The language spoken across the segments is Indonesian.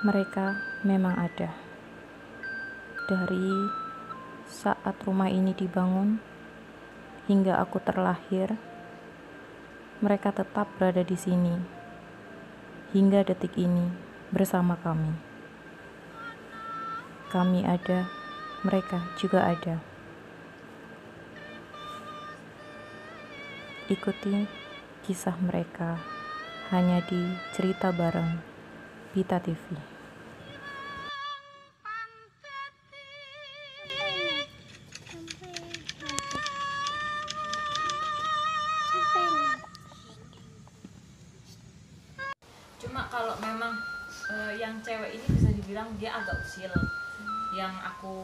Mereka memang ada. Dari saat rumah ini dibangun hingga aku terlahir, mereka tetap berada di sini. Hingga detik ini bersama kami. Kami ada, mereka juga ada. Ikuti kisah mereka hanya di Cerita Bareng Pita TV. Cuma kalau memang yang cewek ini bisa dibilang dia agak usil. Yang aku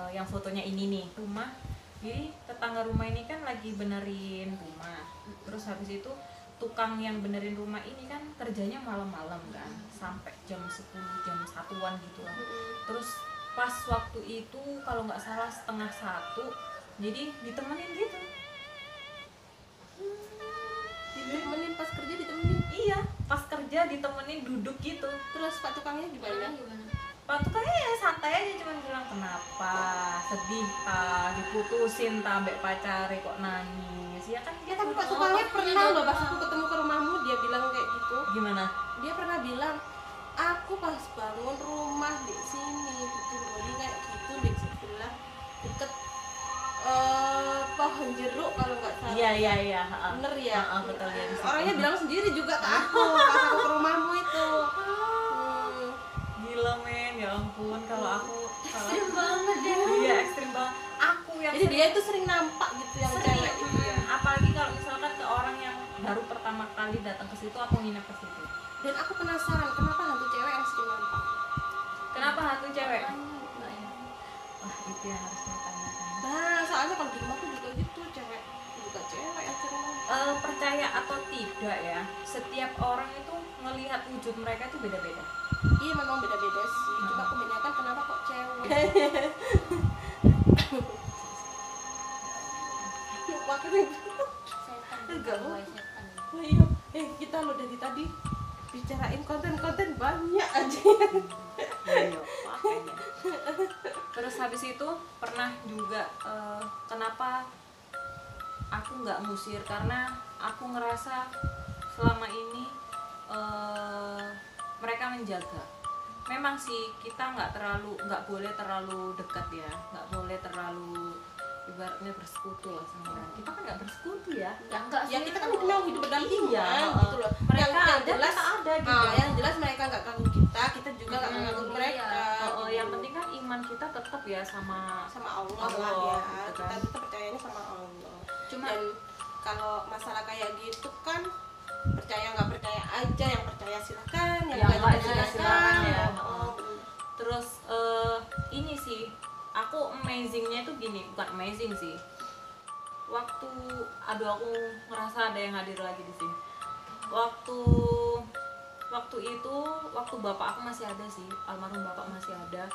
yang fotonya ini nih rumah, jadi tetangga rumah ini kan lagi benerin rumah. Terus habis itu tukang yang benerin rumah ini kan kerjanya malam-malam kan, sampai jam 10, jam 1-an gitu lah. Terus pas waktu itu kalau nggak salah 12:30, jadi ditemenin gitu. Ditemenin pas kerja, ditemenin. Iya, pas kerja ditemenin duduk gitu. Terus pak tukangnya gimana? Pak tukangnya ya santai aja, cuman bilang kenapa sedih diputusin ambek pacare kok nangis. Ya kan dia Tapi pak tukangnya pernah loh pas aku ketemu ke rumahmu dia bilang kayak gitu. gimana? Dia pernah bilang aku pas bangun rumah di sini gitu loh, dia kayak gitu di sebelah deket pohon jeruk kalau nggak salah. Iya. Bener ya? Betul ya. Orangnya bilang sendiri juga ke aku pas aku ke rumahmu itu. Gila men, ya ampun. Kalau Ekstrim banget ya. Iya ekstrim banget. Aku yang Jadi dia itu sering nampak gitu yang cewek itu ya. Apalagi kalau misalkan ke orang yang baru pertama kali datang ke situ, aku nginep ke situ. Dan aku penasaran kenapa hantu cewek yang sering nampak. Kenapa hantu cewek? Enggak ya. Wah itu yang harus saya tanyakan. Nah, soalnya kalau di rumahku juga gitu, cewek juga cewek yang sering nampak. Percaya atau tidak ya, setiap orang itu melihat wujud mereka itu beda-beda. Iya memang beda-beda sih, cuma kebanyakan kenapa kok cewek. Waktu Setan. Enggak, Bu. Setan. ayo, kita lo dari tadi bicarain konten-konten banyak aja. Iya, makanya. Terus habis itu pernah juga kenapa aku nggak ngusir, karena aku ngerasa selama ini mereka menjaga. Memang sih kita nggak boleh terlalu dekat ya, nggak boleh terlalu ibaratnya bersekutu lah sama mereka. Kita kan nggak bersekutu ya. Ya enggak sih. Ya kita kan mau hidup berdampingan Iya, gitu loh. Mereka yang ada, jelas kita ada gitu. yang jelas mereka nggak ganggu kita juga nggak ganggu mereka. Yang penting kan iman kita tetap ya sama Allah Allah, lah ya. gitu kan. Kita tetap percayanya sama Allah. Cuma Dan kalau masalah kayak gitu kan percaya nggak percaya aja, yang percaya silakan, yang Yang nggak nggak percaya silakan ya. bener. terus ini sih aku amazingnya itu gini, bukan amazing sih. Waktu aku ngerasa ada yang hadir lagi di sini. Waktu itu bapak aku masih ada sih, almarhum bapak masih ada.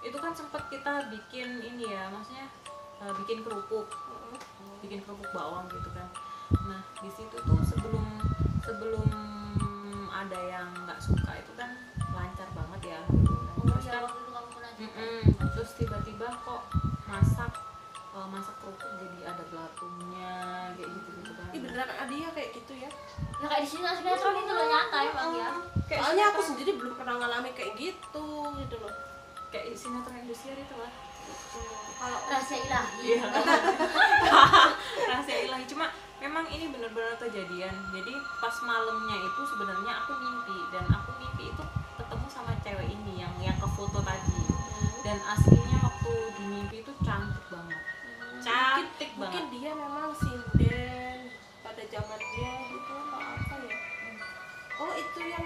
Itu kan sempat kita bikin ini ya, maksudnya bikin kerupuk bawang gitu kan. Nah di situ tuh sebelum ada yang nggak suka itu kan lancar banget ya. Terus Ya kan waktu itu kamu pernah cerita. terus tiba-tiba kok masak kerupuk jadi ada belatungnya kayak gitu kan. Ih beneran ada ya kayak gitu ya. Ya kayak di sini sinetron itu loh, nyata emang ya. Kayak Soalnya aku sinetron- sendiri belum pernah ngalami kayak gitu loh. kayak sinetron Indosiar itu lah. Kalau Rahasia ilahi. Iya. Rahasia ilahi. Cuma memang ini benar-benar kejadian. Jadi pas malamnya itu sebenarnya aku mimpi, dan aku mimpi itu ketemu sama cewek ini yang ke foto tadi. Dan aslinya waktu di mimpi itu cantik banget. Cantik mungkin banget. dia memang sinden pada zaman dia gitu atau apa ya. Oh itu yang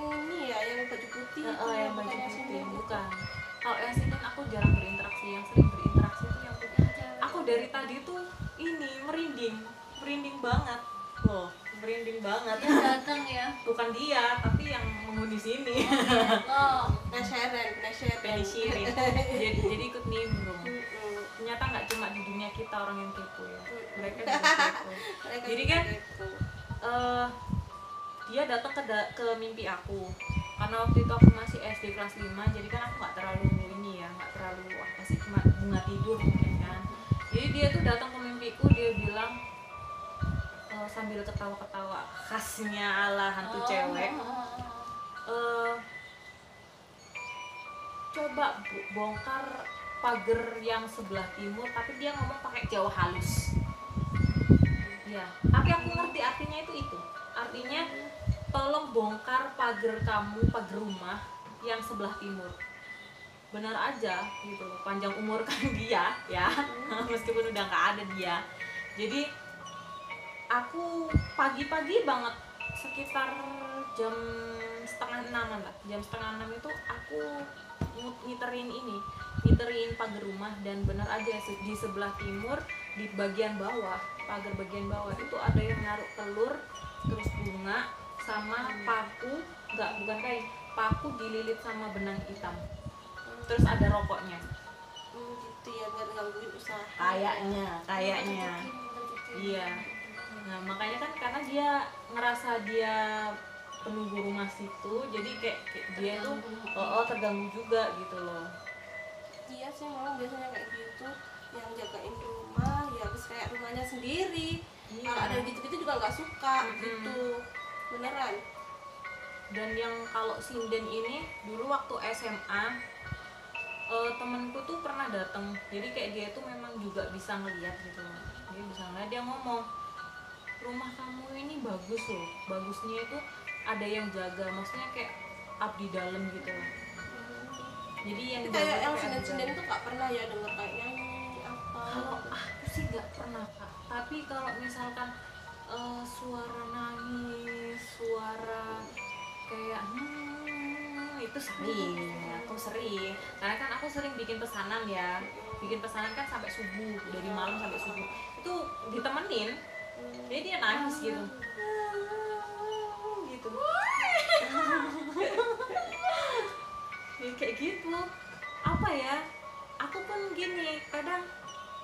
ini ya, yang baju putih itu ya, Yang baju bukan yang putih sinden. bukan. Kalau yang sini aku jarang berinteraksi, yang sering berinteraksi itu yang putih. Aku dari tadi tuh ini merinding banget loh, merinding banget. Dia datang ya. Bukan dia, tapi yang menghuni sini. Oh. Penasaran. Penisirin. jadi ikut nimbrung. Ternyata nggak cuma di dunia kita orang yang kepo ya, mereka juga kepo. Jadi kan dia datang ke mimpi aku. karena waktu itu aku masih SD kelas 5, jadi kan aku nggak terlalu ini ya, nggak terlalu apa sih, cuma bunga tidur mungkin kan. Jadi dia tuh datang ke mimpiku, dia bilang sambil ketawa-ketawa khasnya ala hantu cewek, coba bongkar pagar yang sebelah timur, tapi dia ngomong pakai Jawa halus. Ya, tapi aku ngerti artinya itu. Artinya tolong bongkar pagar kamu, pagar rumah yang sebelah timur. Benar aja gitu loh, panjang umur kan dia ya, meskipun udah nggak ada dia. Jadi aku pagi-pagi banget, sekitar jam 5:30 lah, jam 5:30 itu aku ngiterin pagar rumah, dan benar aja di sebelah timur di bagian bawah, pagar bagian bawah itu ada yang naruh telur, terus bunga sama paku, bukan kain, paku dililit sama benang hitam, terus ada rokoknya. Gitu ya, buat gangguin usaha. Kayaknya iya. Nah makanya kan karena dia ngerasa dia penunggu rumah situ, jadi kayak dia tuh terganggu juga gitu loh. Iya sih, memang biasanya kayak gitu, yang jagain rumah ya harus kayak rumahnya sendiri. Iya. Kalau ada gitu-gitu juga nggak suka gitu, beneran. Dan yang kalau sinden ini dulu waktu SMA, temenku tuh pernah datang, jadi kayak dia tuh memang juga bisa ngeliat gitu loh. Dia bisa ngeliat, dia ngomong, rumah kamu ini bagus loh, bagusnya itu ada yang jaga, maksudnya kayak abdi dalam gitu loh. Jadi yang Itu kayak yang abdi sinden-sinden dalam. itu nggak pernah ya denger kayak nyanyi apa. Kalau aku sih nggak pernah Kak, tapi kalau misalkan suara nangis, suara kayak itu aku sering, karena kan aku sering bikin pesanan ya, kan sampai subuh, dari malam sampai subuh itu ditemenin, jadi dia nangis gitu. Ya, kayak gitu. Apa ya, aku pun gini, kadang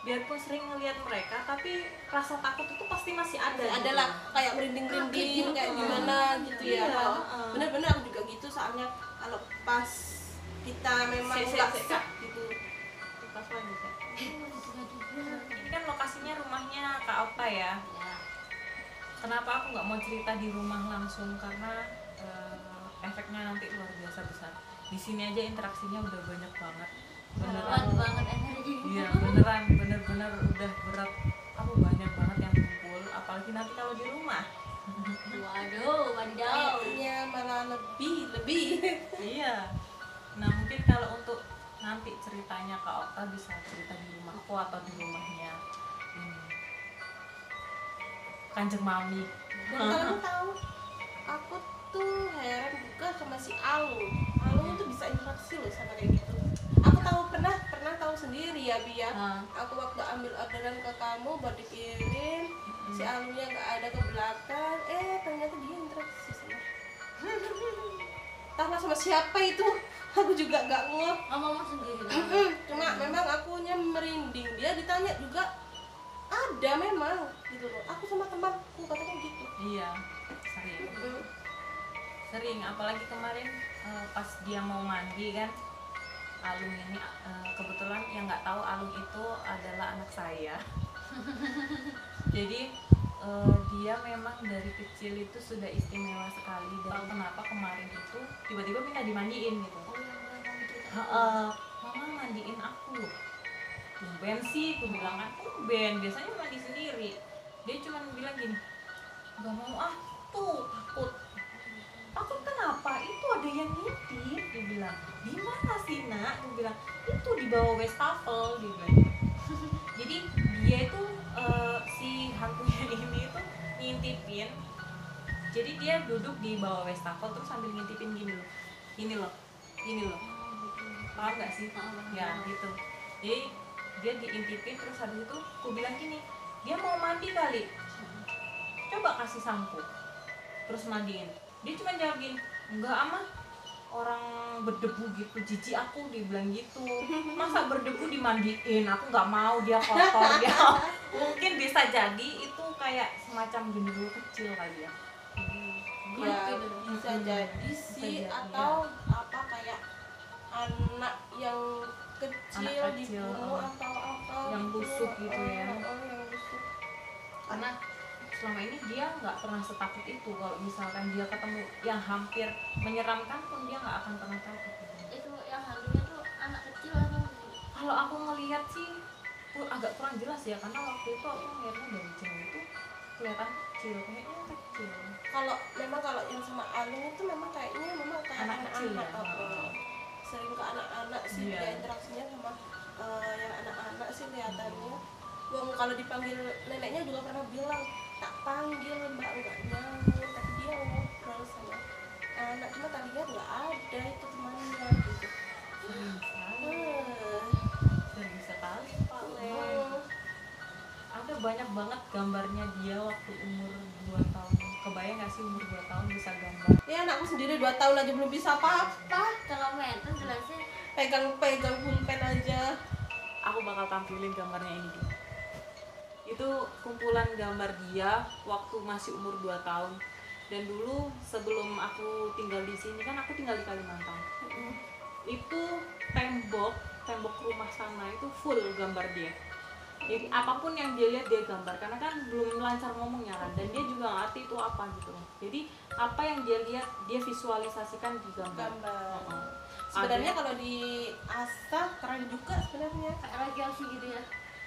biarpun sering ngelihat mereka, tapi rasa takut itu pasti masih ada. Adalah kayak merinding-merinding kayak gimana gitu ya. Iya, Bener-bener aku juga gitu, soalnya kalau pas kita memang nggak sek gitu. Pas lagi, Kak. Ini kan lokasinya rumahnya Kak Okta ya. Kenapa aku nggak mau cerita di rumah langsung, karena efeknya nanti luar biasa besar. Di sini aja interaksinya udah banyak banget. Beneran banget energi. Iya, bener-bener udah berat. Aku banyak banget yang kumpul, apalagi nanti kalau di rumah. Waduh, wadidaw. Kayaknya malah lebih. Iya. Nah mungkin kalau untuk nanti ceritanya Kak Okta bisa cerita di rumahku atau di rumahnya Kanjeng Mami. Dan kalian tahu, aku tuh heran juga sama si Alung. Alung tuh bisa interaksi loh sama kayak gitu. Aku tahu pernah tahu sendiri ya Bia. Aku waktu ambil orderan ke kamu buat dikirim, si Alungnya nggak ada ke belakang. Ternyata dia interaksi sama. Entahlah sama siapa itu. Aku juga nggak ngeh. Ngomong sendiri. Cuma memang akunya merinding. Dia ditanya juga ada memang gitu loh. Aku sama temanku katanya gitu. Iya, sering, apalagi kemarin pas dia mau mandi kan, Alung ini kebetulan yang nggak tahu, Alung itu adalah anak saya. Jadi dia memang dari kecil itu sudah istimewa sekali, dan kenapa kemarin itu tiba-tiba minta dimandiin gitu. Mama mandiin aku. Tumben sih, aku bilang kan tumben, biasanya mandi sendiri. Dia cuma bilang gini, gak mau tuh takut kenapa, itu ada yang ngintip. Dia bilang, di mana sih nak? Aku bilang, itu di bawah wastafel. Dia bilang jadi dia itu si hantunya ini itu ngintipin, jadi dia duduk di bawah wastafel terus sambil ngintipin gini loh paham gak sih? Ya gitu, jadi dia diintipin, terus habis itu aku bilang gini, dia mau mandi kali, coba kasih sampo terus mandiin. Dia cuma jawab gini, enggak ama, orang berdebu gitu, jijik aku. Dia bilang gitu, masa berdebu dimandiin, aku nggak mau, dia kotor. Dia mungkin bisa jadi itu kayak semacam genderuwo kecil kali ya. gitu. Ya bisa jadi sih, jadi, atau apa kayak anak yang kecil, Anak kecil, dibunuh atau apa yang busuk gitu ya. yang busuk. Karena selama ini dia nggak pernah setakut itu. Kalau misalkan dia ketemu yang hampir menyeramkan pun dia nggak akan pernah takut gitu. Itu yang hantunya tuh anak kecil atau Kalau aku ngelihat sih agak kurang jelas ya, karena waktu itu aku ngeliatnya dari jauh itu kelihatan kecil, kayaknya kecil. Kalau yang sama Alung itu memang kayaknya kayak Anak kecil ya? Sering ke anak-anak sih, Iya. dia interaksinya sama yang anak-anak sih kelihatannya. Wong kalau dipanggil neneknya juga pernah bilang tak panggil mbak, nggak nyaut, tapi dia ngobrol sama anak, cuma tadinya nggak ada itu temannya gitu. Sering sekali, sering sekali paling. Ada banyak banget gambarnya dia waktu umur 2 tahun. Kebayang gak sih umur 2 tahun bisa gambar? Ya anakku sendiri 2 tahun aja belum bisa apa-apa, kalau meter jelasnya pegang pulpen aja. Aku bakal tampilin gambarnya ini dia. Itu kumpulan gambar dia waktu masih umur 2 tahun. Dan dulu sebelum aku tinggal di sini, kan aku tinggal di Kalimantan. Itu tembok rumah sana itu full gambar dia. Jadi apapun yang dia lihat dia gambar, karena kan belum lancar ngomongnya kan, dan dia juga nggak ngerti itu apa gitu. Jadi apa yang dia lihat dia visualisasikan di gambar. Sebenarnya kalau di asah keren juga sebenarnya. kayak radiasi gitu ya.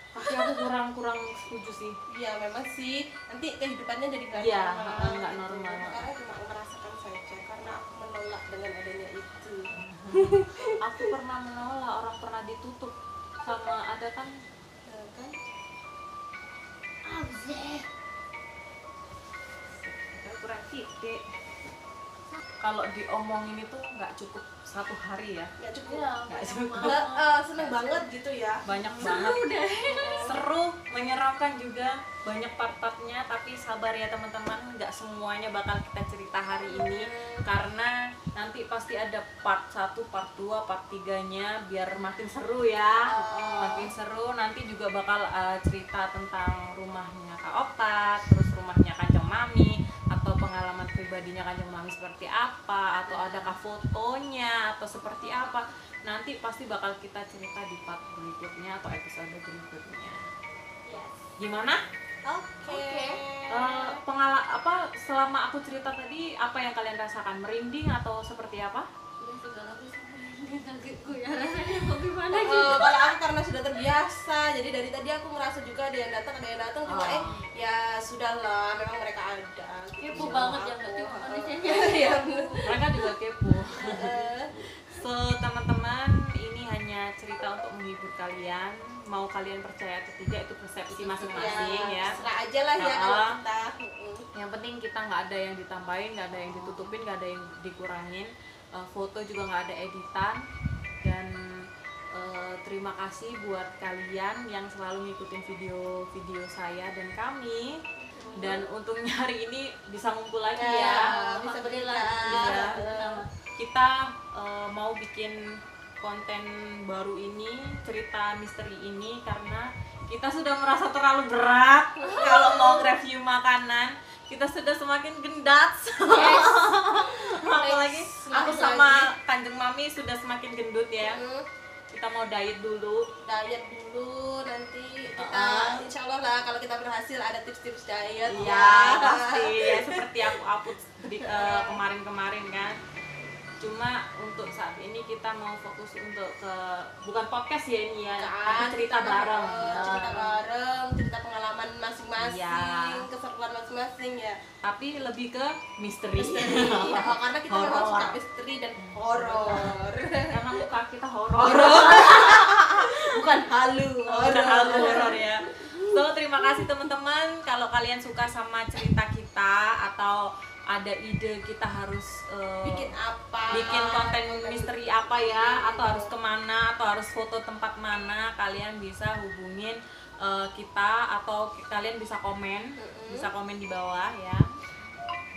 Tapi aku kurang setuju sih. Iya memang sih, nanti kehidupannya jadi nggak Iya, normal. nggak normal. Karena cuma merasakan saja, karena aku menolak dengan adanya itu. Aku pernah menolak, orang pernah ditutup sama ada kan. Ya kan? Abzeh. Kita kurang titik. Kalau diomongin itu nggak cukup 1 hari ya, Nggak cukup. Iya. nggak cukup. Seneng banget gitu ya. Banyak banget. Seru, menyeramkan juga, banyak part-partnya. Tapi sabar ya teman-teman, nggak semuanya bakal kita cerita hari ini, karena nanti pasti ada part 1, part 2, part 3-nya, biar makin seru ya. Makin seru. Nanti juga bakal cerita tentang rumahnya Kak Okta, terus rumahnya Kanjeng Mami, atau pengalaman pribadinya Kanjeng Mami seperti apa, atau adakah fotonya atau seperti apa. Nanti pasti bakal kita cerita di part berikutnya atau episode berikutnya. Yes. Gimana? Oke. Selama aku cerita tadi, apa yang kalian rasakan? Merinding atau seperti apa? Ya segala bisa kagetku ya rasanya mau gimana gitu. Kalau aku karena sudah terbiasa, jadi dari tadi aku merasa juga ada yang datang, cuma ya sudahlah, memang mereka ada. Kepo banget ya nggak cuma manusianya. Iya bener. Mereka juga kepo. So teman-teman, ini hanya cerita untuk menghibur kalian. Mau kalian percaya atau tidak itu persepsi masing-masing ya. Serah aja lah ya kalau kita. Yang penting kita nggak ada yang ditambahin, nggak ada yang ditutupin, nggak ada yang dikurangin. Foto juga nggak ada editan. Dan terima kasih buat kalian yang selalu ngikutin video-video saya dan kami. Dan untungnya hari ini bisa ngumpul lagi ya. Bisa Alhamdulillah. berita. Iya. Kita mau bikin konten baru ini, cerita misteri ini, karena kita sudah merasa terlalu berat kalau mau review makanan. Kita sudah semakin gendat. Yes. Apalagi aku sama Kanjeng Mami sudah semakin gendut ya. Kita mau diet dulu. Diet dulu, nanti kita insya Allah lah kalau kita berhasil ada tips-tips diet. Iya pasti ya, seperti aku upload kemarin-kemarin kan. Cuma untuk saat ini kita mau fokus untuk ke bukan podcast ya ini ya, tapi cerita bareng. Cerita bareng, cerita pengalaman masing-masing, Iya. keseruan masing-masing ya. Tapi lebih ke misteri. Iya, karena kita memang Horor. suka misteri dan horor. Karena muka kita horor. Bukan halu, Udah horor ya. So terima kasih teman-teman. Kalau kalian suka sama cerita kita atau ada ide kita harus bikin apa? bikin konten misteri apa ya, atau harus kemana, atau harus foto tempat mana, kalian bisa hubungin kita, atau kalian bisa komen di bawah ya.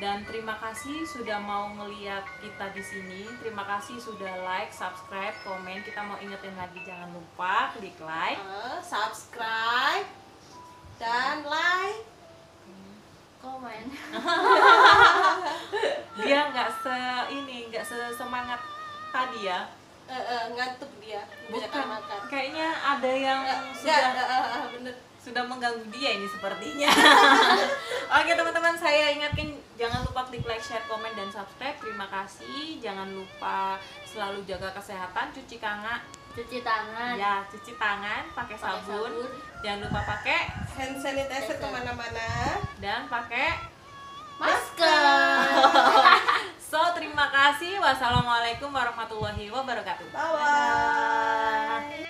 Dan terima kasih sudah mau ngeliat kita di sini. Terima kasih sudah like, subscribe, komen. Kita mau ingetin lagi, jangan lupa klik like, Subscribe dan like, komen. Dia nggak sesemangat tadi ya. Ngantuk dia, Bukan, makan. kayaknya ada yang Bener. sudah mengganggu dia ini sepertinya. Oke teman-teman, saya ingatkan jangan lupa klik like, share, komen, dan subscribe. Terima kasih. Jangan lupa selalu jaga kesehatan, cuci tangan. Ya, cuci tangan, pakai sabun. Jangan lupa pakai Hand sanitizer kemana-mana. dan pakai Masker. So, terima kasih. Wassalamualaikum warahmatullahi wabarakatuh. Bye.